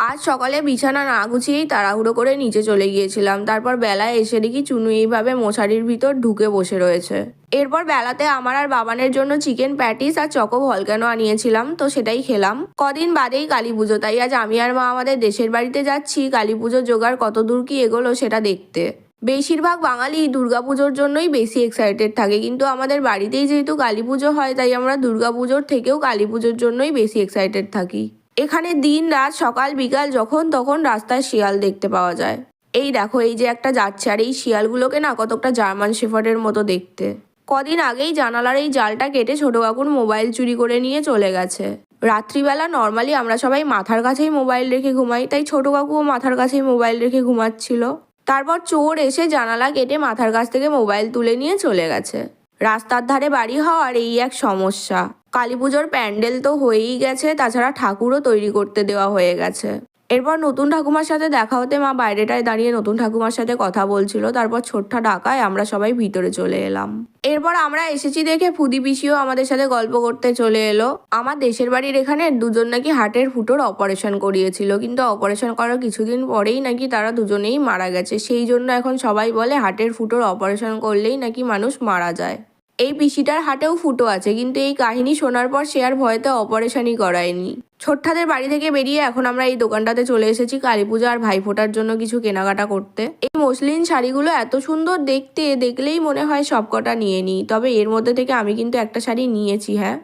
আজ সকালে বিছানা না গুছিয়েই তাড়াহুড়ো করে নিচে চলে গিয়েছিলাম। তারপর বেলায় এসে দেখি চুনু এইভাবে মশারির ভিতর ঢুকে বসে রয়েছে। এরপর বেলাতে আমার আর বাবানের জন্য চিকেন প্যাটিস আর চকো ভলক্যানো আনিয়েছিলাম, তো সেটাই খেলাম। কদিন বাদেই কালী পুজো, তাই আজ আমি আর মা আমাদের দেশের বাড়িতে যাচ্ছি কালী পুজোর জোগাড় কত দূর কি এগোলো সেটা দেখতে। বেশিরভাগ বাঙালি দুর্গাপুজোর জন্যই বেশি এক্সাইটেড থাকে, কিন্তু আমাদের বাড়িতেই যেহেতু কালী পুজো হয় তাই আমরা দুর্গাপুজোর থেকেও কালী পুজোর জন্যই বেশি এক্সাইটেড থাকি। এখানে দিন রাত সকাল বিকাল যখন তখন রাস্তায় শিয়াল দেখতে পাওয়া যায়। এই দেখো, এই যে একটা যাচ্ছে, আর এই শিয়ালগুলোকে না কতকটা জার্মান শেফার্ডের মতো দেখতে। কদিন আগেই জানালার এই জালটা কেটে ছোট কাকুর মোবাইল চুরি করে নিয়ে চলে গেছে। রাত্রিবেলা নর্মালি আমরা সবাই মাথার কাছেই মোবাইল রেখে ঘুমাই, তাই ছোট কাকুও মাথার কাছেই মোবাইল রেখে ঘুমাচ্ছিল। তারপর চোর এসে জানালা কেটে মাথার কাছ থেকে মোবাইল তুলে নিয়ে চলে গেছে। রাস্তার ধারে বাড়ি হওয়ার এই এক সমস্যা। কালী পুজোর প্যান্ডেল তো হয়েই গেছে, তাছাড়া ঠাকুরও তৈরি করতে দেওয়া হয়ে গেছে। এরপর নতুন ঠাকুমার সাথে দেখা হতে মা বাইরেটায় দাঁড়িয়ে নতুন ঠাকুমার সাথে কথা বলছিল। তারপর ছোট্টা ডাকায় আমরা সবাই ভিতরে চলে এলাম। এরপর আমরা এসেছি দেখে ফুদি পিসিও আমাদের সাথে গল্প করতে চলে এলো। আমার দেশের বাড়ির এখানে দুজন নাকি হার্টের ফুটোর অপারেশন করিয়েছিল, কিন্তু অপারেশন করার কিছুদিন পরেই নাকি তারা দুজনেই মারা গেছে। সেই জন্য এখন সবাই বলে হার্টের ফুটোর অপারেশন করলেই নাকি মানুষ মারা যায়। এই পিসিটার হাটেও ফুটো আছে, কিন্তু এই কাহিনী শোনার পর সে আর ভয়েতে অপারেশনই করায়নি। ছোট্টাদের বাড়ি থেকে বেরিয়ে এখন আমরা এই দোকানটাতে চলে এসেছি কালী পূজা আর ভাইফোঁটার জন্য কিছু কেনাকাটা করতে। এই মসলিন শাড়িগুলো এত সুন্দর দেখতে, দেখলেই মনে হয় সবকটা নিয়ে নিই। তবে এর মধ্যে থেকে আমি কিন্তু একটা শাড়ি নিয়েছি। হ্যাঁ।